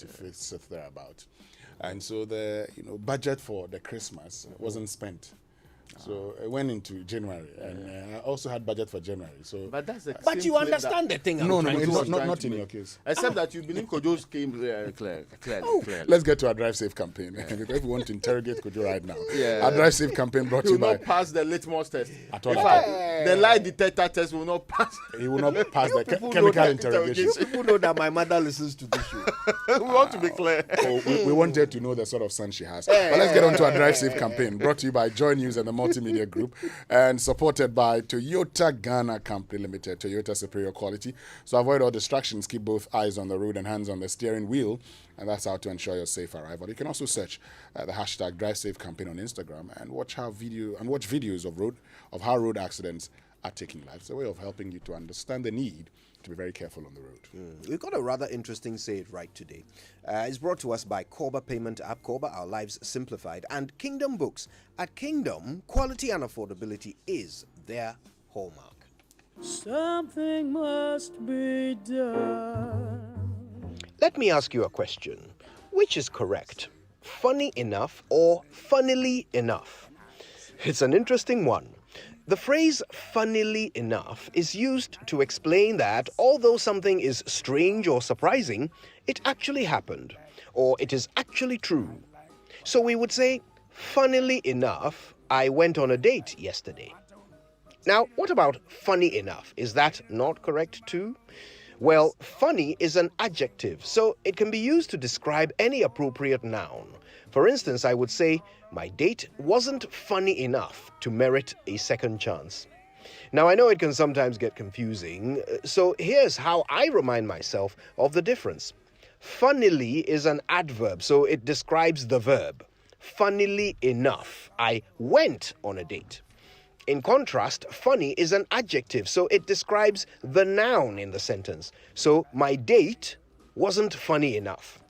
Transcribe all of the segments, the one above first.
25th thereabout. And so the budget for the Christmas wasn't spent. So I went into January, and I also had budget for January. So, But that's the But same you claim understand the thing. no, I'm trying to say. not in your case. Except that you believe Kojo's came clearly. Let's get to our Drivesafe campaign. Because if we want to interrogate Kojo right now, Yeah. our Drivesafe campaign brought He to will you by. not pass the litmus test. At all. In fact, the lie detector test will not pass. He will not pass the people know chemical that interrogation. People know that my mother listens to this show. We want to be clear. So we wanted to know the sort of son she has. But let's get on to our Drivesafe campaign, brought to you by Joy News and the Multimedia Group, and supported by Toyota Ghana Company Limited, Toyota Superior Quality. So avoid all distractions, keep both eyes on the road and hands on the steering wheel, and that's how to ensure your safe arrival. You can also search the hashtag Drivesafe Campaign on Instagram and watch videos of how road accidents are taking life. It's a way of helping you to understand the need to be very careful on the road. We've got a rather interesting Say It Right today. It's brought to us by Korba Payment App, Korba, Our Lives Simplified, and Kingdom Books. At Kingdom, quality and affordability is their hallmark. Something must be done. Let me ask you a question. Which is correct? Funny enough or funnily enough? It's an interesting one. The phrase funnily enough is used to explain that although something is strange or surprising, it actually happened, or it is actually true. So we would say, funnily enough, I went on a date yesterday. Now, what about funny enough? Is that not correct too? Well, funny is an adjective, so it can be used to describe any appropriate noun. For instance, I would say, my date wasn't funny enough to merit a second chance. Now, I know it can sometimes get confusing, so here's how I remind myself of the difference. Funnily is an adverb, so it describes the verb. Funnily enough, I went on a date. In contrast, funny is an adjective, so it describes the noun in the sentence. So, my date wasn't funny enough.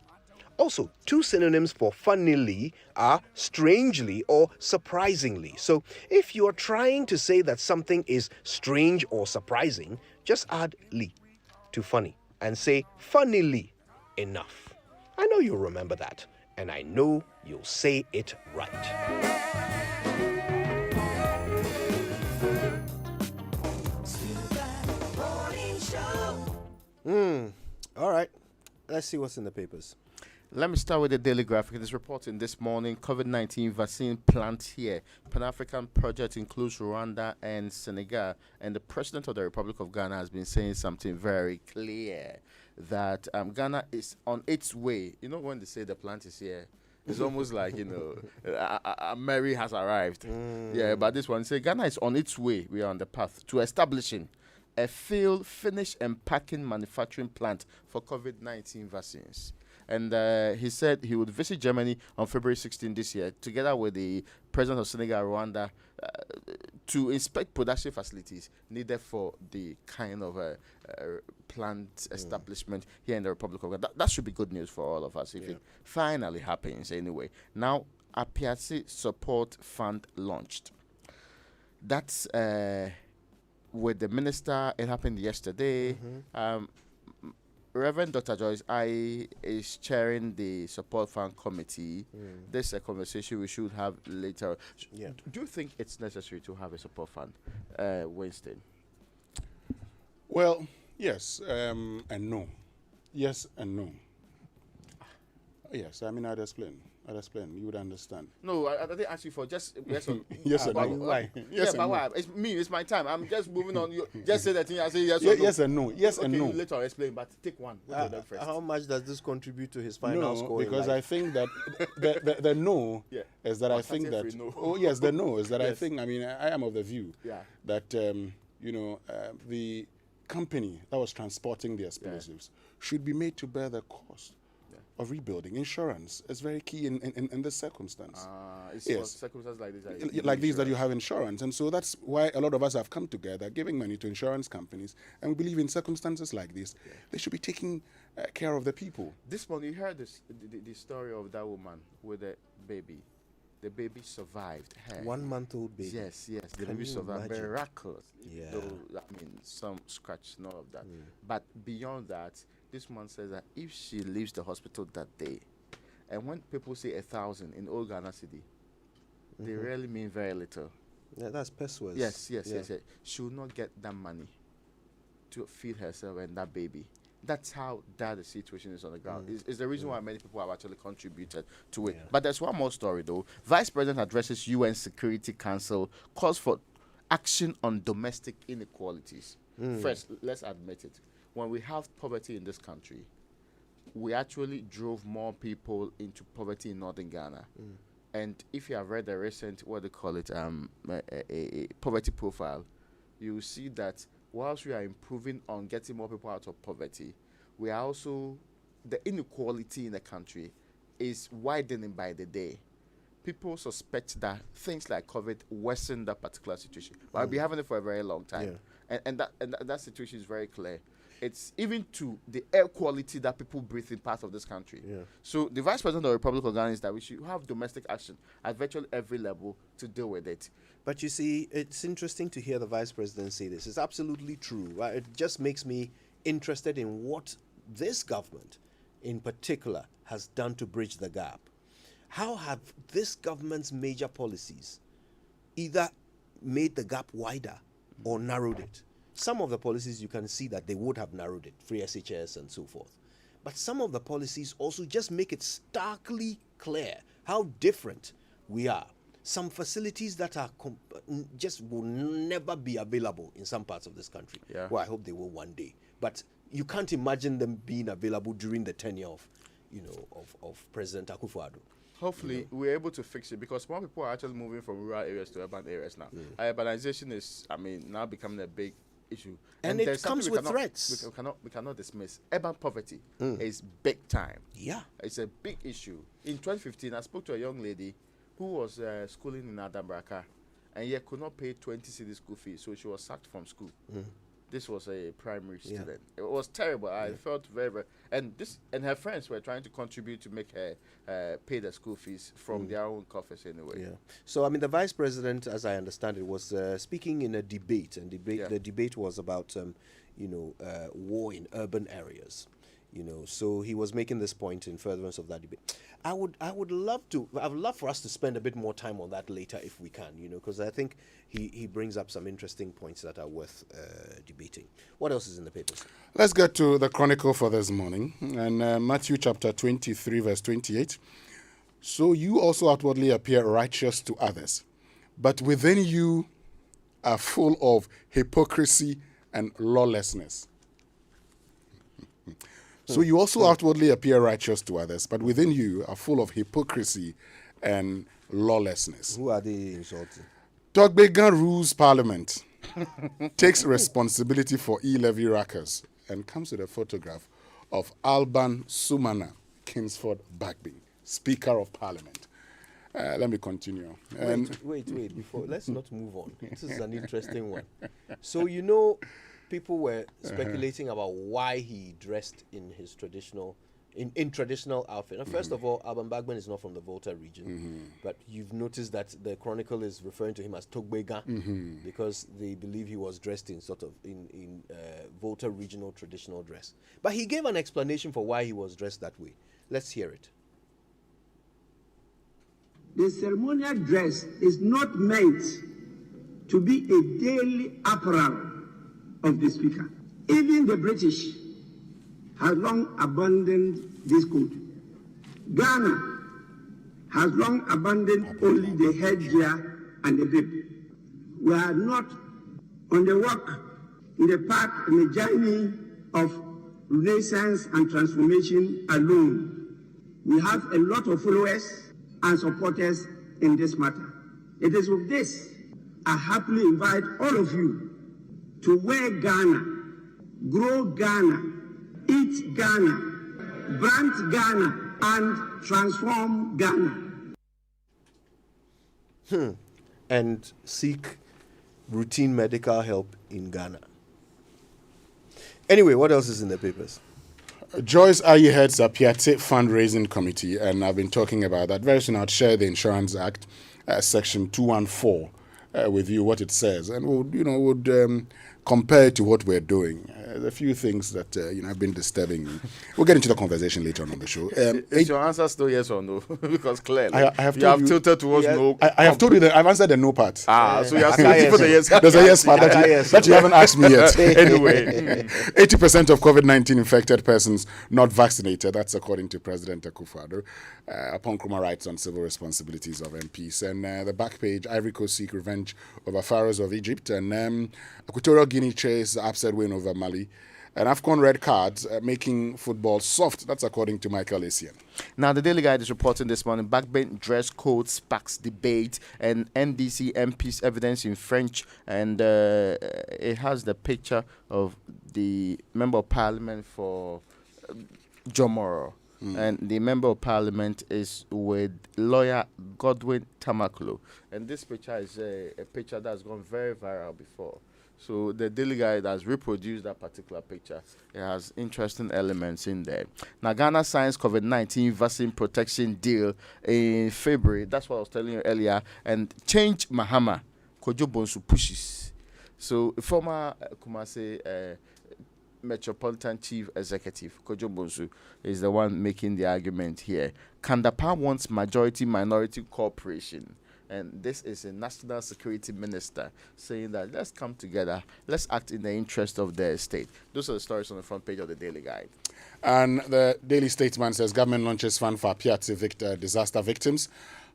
Also, two synonyms for funnily are strangely or surprisingly. So, if you are trying to say that something is strange or surprising, just add "ly" to funny and say funnily enough. I know you'll remember that, and I know you'll say it right. All right. Let's see what's in the papers. Let me start with the Daily Graphic. It is reporting this morning, COVID-19 vaccine plant here. Pan-African project includes Rwanda and Senegal. And the President of the Republic of Ghana has been saying something very clear, that Ghana is on its way. You know, when they say the plant is here, it's almost like, Mary has arrived. Yeah, but this one say Ghana is on its way. We are on the path to establishing a field finish and packing manufacturing plant for COVID-19 vaccines. And he said he would visit Germany on February 16 this year, together with the President of Senegal, Rwanda, to inspect production facilities needed for the kind of plant establishment here in the Republic of Ghana. That should be good news for all of us if it finally happens anyway. Now, Apiasi Support Fund launched. That's with the minister. It happened yesterday. Reverend Dr. Joyce is chairing the support fund committee. This is a conversation we should have later. Yeah. Do you think it's necessary to have a support fund, Winston? Well, yes and no. Yes and no. Yes, I mean, I'd explain. You would understand. No, I didn't ask you for just yes or Yes and no. why? Yes and but no. why? It's me. It's my time. I'm just moving on. You just say that thing. I say yes or no. Yes and no. Yes and Okay, no. you later I'll explain, but take one. Which one first? How much does this contribute to his final score? Because I think that the no Yeah. is that I think that no. oh yes, the no is that I Yes. think, I mean, I am of the view Yeah. that the company that was transporting the explosives should be made to bear the cost of rebuilding. Insurance is very key in this circumstance. It's Yes. for circumstances like this. Like these, that you have insurance. And so that's why a lot of us have come together, giving money to insurance companies. And we believe in circumstances like this, they should be taking care of the people. This morning, you heard the story of that woman with the baby. The baby survived her. 1 month-old baby. Yes. The Can baby you survived imagine? miraculous. Yeah. Though, some scratch, none of that. But beyond that, this man says that if she leaves the hospital that day, and when people say 1,000 in old Ghana City, they really mean very little. Yeah, that's pesos. Yes. She will not get that money to feed herself and that baby. That's how the situation is on the ground. It's the reason why many people have actually contributed to it. But there's one more story, though. Vice President addresses UN Security Council, calls for action on domestic inequalities. First, let's admit it. When we have poverty in this country, we actually drove more people into poverty in northern Ghana. And if you have read the recent, a poverty profile, you will see that whilst we are improving on getting more people out of poverty, we are also, the inequality in the country is widening by the day. People suspect that things like COVID worsen that particular situation. But I've been having it for a very long time. And that situation is very clear. It's even to the air quality that people breathe in parts of this country. So the Vice President of the Republic of Ghana is that we should have domestic action at virtually every level to deal with it. But you see, it's interesting to hear the Vice President say this. It's absolutely true. It just makes me interested in what this government in particular has done to bridge the gap. How have this government's major policies either made the gap wider or narrowed it? Some of the policies you can see that they would have narrowed it, free SHS and so forth. But some of the policies also just make it starkly clear how different we are. Some facilities that are just will never be available in some parts of this country. Well, I hope they will one day. But you can't imagine them being available during the tenure of, of President Akufo-Addo. Hopefully, we're able to fix it because more people are actually moving from rural areas to urban areas now. Urbanization is, now becoming a big issue. And it comes with threats. We cannot dismiss. Urban poverty is big time. Yeah. It's a big issue. In 2015, I spoke to a young lady who was schooling in Adambraka and yet could not pay 20 cedi school fees, so she was sacked from school. This was a primary student. It was terrible. I felt very, very... And her friends were trying to contribute to make her pay the school fees from their own coffers anyway. So, the Vice President, as I understand it, was speaking in a debate. And the debate was about, war in urban areas. So he was making this point in furtherance of that debate. I would love for us to spend a bit more time on that later if we can, because I think he brings up some interesting points that are worth debating. What else is in the papers? Let's get to the chronicle for this morning. And Matthew chapter 23, verse 28. So you also outwardly appear righteous to others, but within you are full of hypocrisy and lawlessness. So you also outwardly appear righteous to others, but within you are full of hypocrisy and lawlessness. Who are they insulting? Togbegan rules parliament, takes responsibility for e-levy rackers, and comes with a photograph of Alban Sumana Kingsford Bagby, Speaker of Parliament. Let me continue. Wait, before, let's not move on. This is an interesting one. So, people were speculating about why he dressed in his traditional outfit. And first of all, Alban Bagman is not from the Volta region, but you've noticed that the Chronicle is referring to him as Togbega because they believe he was dressed in in Volta regional traditional dress. But he gave an explanation for why he was dressed that way. Let's hear it. The ceremonial dress is not meant to be a daily apparel of the Speaker. Even the British have long abandoned this code. Ghana has long abandoned only the headgear and the bib. We are not on the walk in the path in the journey of renaissance and transformation alone. We have a lot of followers and supporters in this matter. It is with this I happily invite all of you to wear Ghana, grow Ghana, eat Ghana, brand Ghana, and transform Ghana. And seek routine medical help in Ghana. Anyway, what else is in the papers? Joyce Ayi heads a Piate fundraising committee, and I've been talking about that. Very soon I'll share the Insurance Act, section 214, with you, what it says, and would compare it to what we're doing. there's a few things that have been disturbing me. We'll get into the conversation later on the show. Is your answer still yes or no? Because clearly I have you have told you- tilted towards no. I have told you that I've answered the no part. So you are still waiting for the yes. There's a yes part that you haven't asked me yet. Anyway, 80% of COVID-19 infected persons not vaccinated. That's according to President Akufo-Addo. Upon Nkrumah writes on civil responsibilities of MPs. And the back page, Ivory Coast seek revenge over pharaohs of Egypt. And Equatorial Guinea chase upset win over Mali. And AFCON red cards making football soft. That's according to Michael Essien. now the Daily Guide is reporting this morning: backbench dress code sparks debate, and NDC MPs evidence in French, and it has the picture of the member of parliament for Jomoro. And the member of parliament is with lawyer Godwin Tamaklo. And this picture is a picture that's gone very viral before. So the Daily Guide has reproduced that particular picture. It has interesting elements in there. Now, Ghana signs COVID-19 vaccine protection deal in February. That's what I was telling you earlier. And change Mahama. Kojo Bonsu pushes. So former Kumasi Metropolitan Chief Executive Kojo Bonsu is the one making the argument here. Kandapa wants majority-minority cooperation. And this is a national security minister saying that let's come together, let's act in the interest of the state. Those are the stories on the front page of the Daily Guide. And the Daily Statesman says government launches fund for Piazzi disaster victims.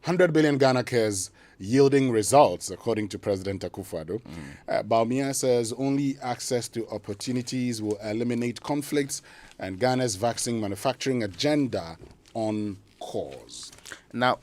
100 billion Ghana cares yielding results, according to President Akufo-Addo. Baumia says only access to opportunities will eliminate conflicts, and Ghana's vaccine manufacturing agenda on course. Now,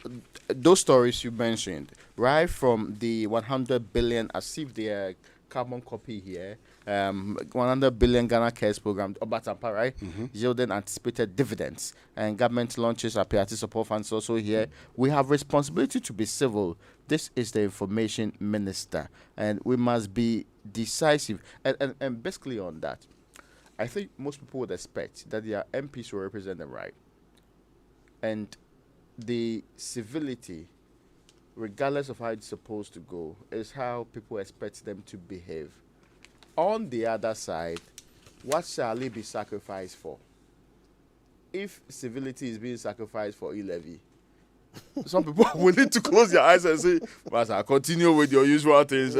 those stories you mentioned, right from the 100 billion, I see the carbon copy here, 100 billion Ghana Cares program, Obatampa, right? Yielding anticipated dividends. And government launches a PRT support funds also here. We have responsibility to be civil. This is the information minister. And we must be decisive. And basically on that, I think most people would expect that their MPs will represent them right. And the civility, regardless of how it's supposed to go, is how people expect them to behave. On the other side, what shall it be sacrificed for? If civility is being sacrificed for e-levy, some people are willing to close their eyes and say, Master, continue with your usual things.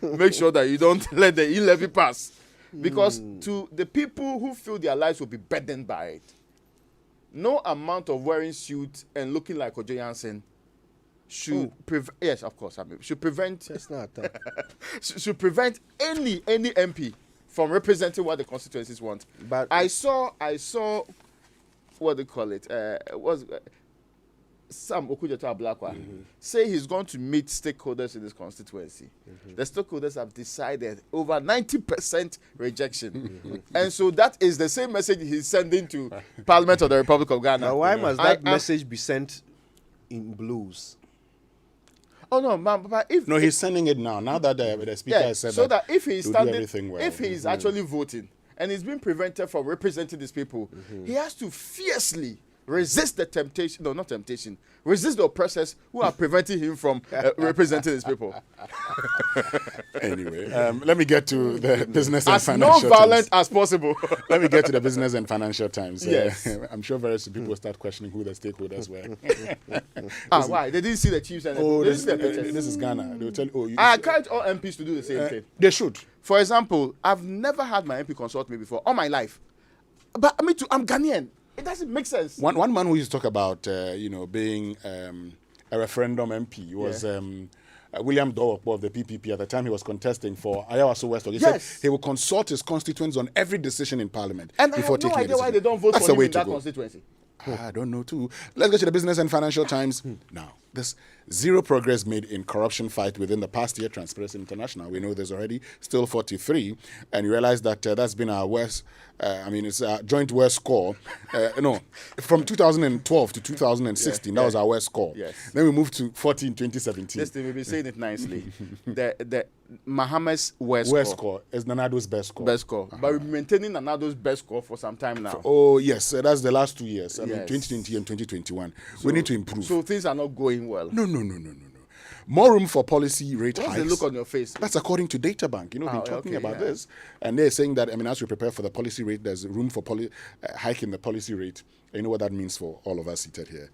Make sure that you don't let the e-levy pass. Because to the people who feel their lives will be burdened by it, no amount of wearing suit and looking like Ojo Jansen should prevent. Yes, of course. Should prevent. That's not should prevent any MP from representing what the constituencies want. But I saw. What they call it? Was Sam Okudjota Ablakwa say he's going to meet stakeholders in this constituency. The stakeholders have decided over 90% rejection. And so that is the same message he's sending to Parliament of the Republic of Ghana. now why must that message be sent in blues? Oh no, man! But if No, he's sending it now. Now that the speaker has said so that if he's he'll do standing, everything well. if he's actually voting and he's being prevented from representing these people, he has to fiercely resist the temptation. No, not temptation. Resist the oppressors who are preventing him from representing these people. Anyway, let me get to the business and As financial non-violent times. as possible. Let me get to the business and financial times. Yes. I'm sure very soon people will start questioning who the stakeholders were. Why? They didn't see the chiefs and Oh, they this, didn't see the pictures. this is Ghana. They'll tell you, oh, you I encourage all MPs to do the same thing. they should. For example, I've never had my MP consult me before all my life. But I mean, I'm Ghanaian. It doesn't make sense. One man who used to talk about, being a referendum MP was William Dowopo of the PPP. At the time, he was contesting for Ayawaso West. He said he will consult his constituents on every decision in Parliament And I before have no taking a idea decision. why they don't vote That's for the him way in to that go. constituency. I don't know too. Let's get to the business and financial times now. There's zero progress made in corruption fight within the past year. Transparency International, we know there's already still 43, and you realize that that's been our worst. It's a joint worst score. From 2012 to 2016, that was our worst score. Yes. Then we moved to 40 in 2017. Listen, we've been saying it nicely. the Mahamad's worst score is Nanado's best score. Best score. But we've been maintaining Nanado's best score for some time now. Oh yes, that's the last 2 years. Yes. 2020 and 2021. We need to improve. So things are not going well. No. More room for policy rate What's hikes. the look on your face? That's according to Data Bank. We've been talking about this. And they're saying that, as we prepare for the policy rate, there's room for hike in the policy rate. You know what that means for all of us seated here.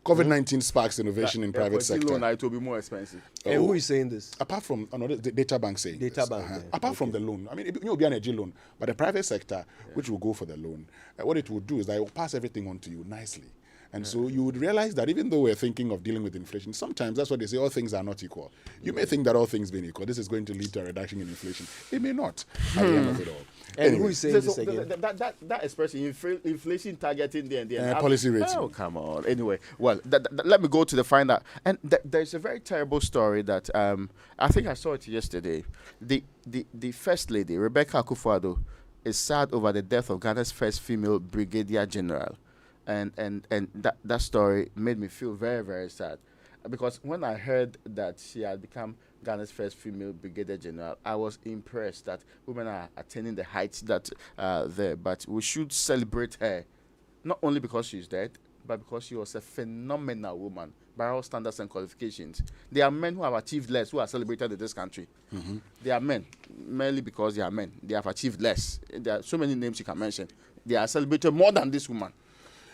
COVID-19 sparks innovation in private sector. Loan, it will be more expensive. And who is saying this? Apart from, the Data Bank saying Data this. Bank, yeah. Apart from the loan. It will be an EG loan. But the private sector, which will go for the loan, what it will do is that it will pass everything on to you nicely. And so you would realize that even though we're thinking of dealing with inflation, sometimes that's what they say, all things are not equal. You may think that all things being equal, this is going to lead to a reduction in inflation. It may not at the end of it all. And who is saying this again? That expression, inflation targeting the policy rates. Oh, come on. Anyway, well, let me go to the finder. And there's a very terrible story that I think I saw it yesterday. The First Lady, Rebecca Akufo-Addo, is sad over the death of Ghana's first female brigadier general. And that story made me feel very, very sad. Because when I heard that she had become Ghana's first female brigadier general, I was impressed that women are attaining the heights that there. But we should celebrate her, not only because she's dead, but because she was a phenomenal woman by all standards and qualifications. There are men who have achieved less who are celebrated in this country. Mm-hmm. They are men, merely because they are men. They have achieved less. There are so many names you can mention. They are celebrated more than this woman.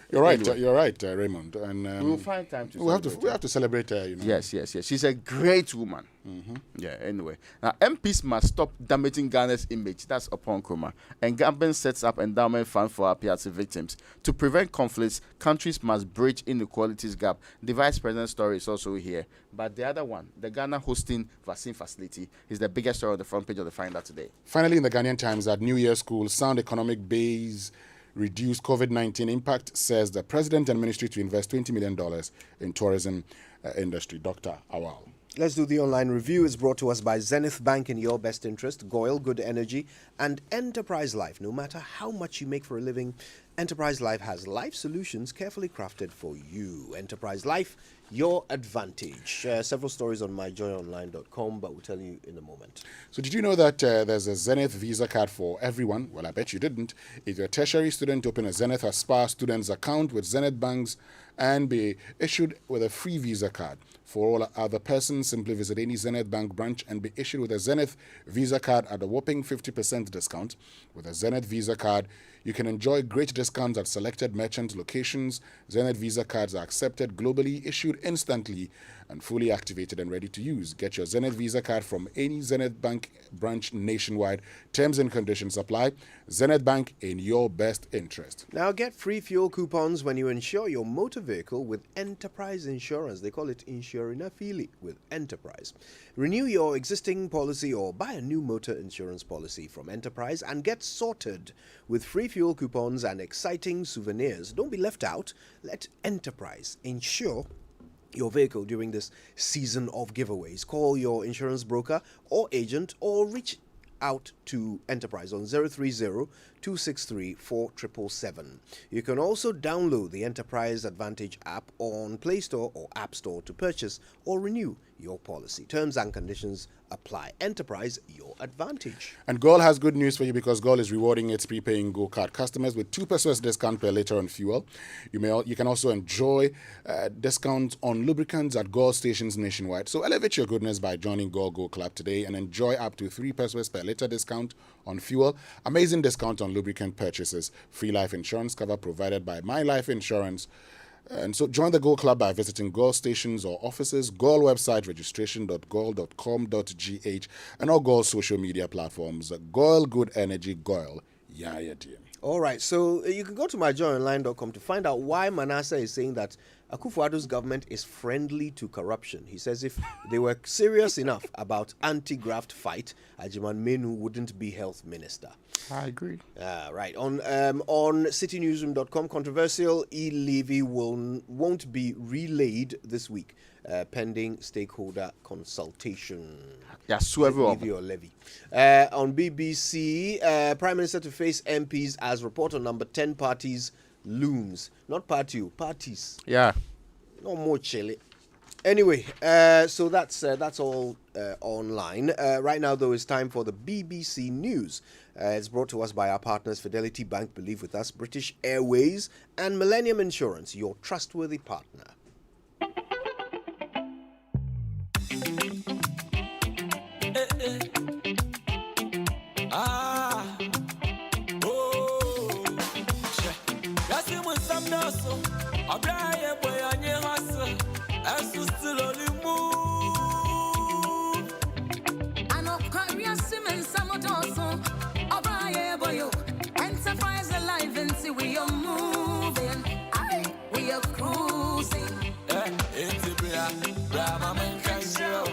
You're right. Anyway. You're right, Raymond. And we'll find time to. We have to celebrate her. Yes. She's a great woman. Mm-hmm. Yeah. Anyway, now MPs must stop damaging Ghana's image. That's upon Nkrumah. And Gambian sets up endowment fund for RPRC victims to prevent conflicts. Countries must bridge inequalities gap. The vice president's story is also here, but the other one, the Ghana hosting vaccine facility, is the biggest story on the front page of the Finder today. Finally, in the Ghanaian Times, at New Year School, sound economic base. Reduce COVID-19 impact, says the president and ministry to invest $20 million in tourism industry. Dr. Awal. Let's do the online review. It's brought to us by Zenith Bank in your best interest, Goyle Good Energy, and Enterprise Life. No matter how much you make for a living, Enterprise Life has life solutions carefully crafted for you. Enterprise Life, your advantage. Several stories on myjoyonline.com, but we'll tell you in a moment. So did you know that there's a Zenith Visa card for everyone? Well, I bet you didn't. If you're a tertiary student, open a Zenith Aspire Students account with Zenith Banks and be issued with a free Visa card. For all other persons, simply visit any Zenith Bank branch and be issued with a Zenith Visa card at a whopping 50% discount. With a Zenith Visa card, you can enjoy great discounts at selected merchant locations. Zenith Visa cards are accepted globally, issued instantly, and fully activated and ready to use. Get your Zenith Visa card from any Zenith Bank branch nationwide. Terms and conditions apply. Zenith Bank, in your best interest. Now get free fuel coupons when you insure your motor vehicle with Enterprise Insurance. They call it Insuring a Feely with Enterprise. Renew your existing policy or buy a new motor insurance policy from Enterprise and get sorted with free fuel coupons and exciting souvenirs. Don't be left out. Let Enterprise insure your vehicle during this season of giveaways. Call your insurance broker or agent or reach out to Enterprise on 030-263-4777. You can also download the Enterprise Advantage app on Play Store or App Store to purchase or renew your policy. Terms and conditions apply. Enterprise, your advantage. And Goal has good news for you because Goal is rewarding its prepaying Go card customers with 2% discount per liter on fuel. You can also enjoy discounts on lubricants at Goal stations nationwide. So elevate your goodness by joining Goal Go Club today and enjoy up to 3% per liter discount on fuel. Amazing discount on lubricant purchases. Free life insurance cover provided by My Life Insurance. And so join the Goal Club by visiting Goal stations or offices, Goal website registration.goal.com.gh, and all Goal social media platforms. Goal Good Energy, Goal. Yeah, dear. All right, so you can go to myjoyonline.com to find out why Manasseh is saying that Akufo-Addo's government is friendly to corruption. He says if they were serious enough about anti-graft fight, Ajiman Menu wouldn't be health minister. I agree. Right. On citynewsroom.com, controversial e-levy won't be relayed this week, pending stakeholder consultation. Yeah, so everyone. Levy or levy. On BBC, Prime Minister to face MPs as report on number 10 parties looms. Not party, parties. Yeah. No more chili. Anyway, so that's all online. Right now, though, it's time for the BBC News. It's brought to us by our partners Fidelity Bank, Believe With Us, British Airways, and Millennium Insurance, your trustworthy partner. slowly move. I know career cement some dozen. Obaye boyo. Enterprise alive and see we are moving. Aye, we are cruising. It's a Brahma man can show.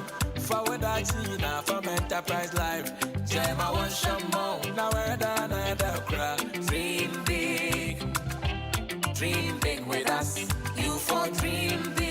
Forward that China from Enterprise Life. Jema one shamo. Now we're done at the crowd. Dream big with us. You for dream big.